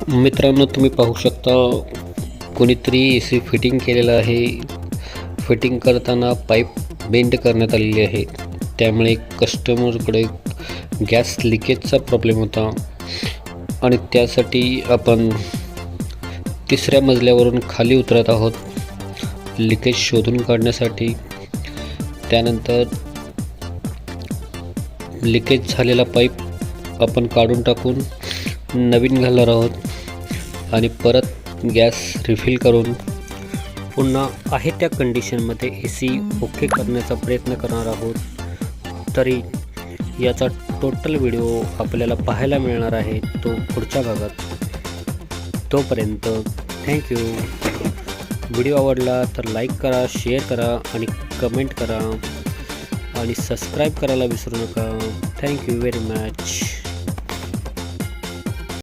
मित्रांनो, तुम्ही पाहू शकता कोणीतरी एसी फिटिंग केलेलं आहे. फिटिंग करताना पाईप बेंड करण्यात आलेली आहे. त्यामुळे कस्टमरकडे गॅस लिकेजचा प्रॉब्लेम होता आणि त्यासाठी आपण तिसऱ्या मजल्यावरून खाली उतरत आहोत लिकेज शोधून काढण्यासाठी. त्यानंतर लिकेज झालेला पाईप आपण काढून टाकून नवीन घालणार आहोत आणि परत गॅस रिफिल करून पुन्हा आहे त्या कंडिशनमध्ये एसी ओके करण्याचा प्रयत्न करणार आहोत. तरी याचा टोटल व्हिडिओ आपल्याला पाहायला मिळणार आहे तो पुढच्या भागात. तोपर्यंत थँक्यू. व्हिडिओ आवडला तर लाईक करा, शेअर करा आणि कमेंट करा आणि सबस्क्राईब करायला विसरू नका. Thank you very much.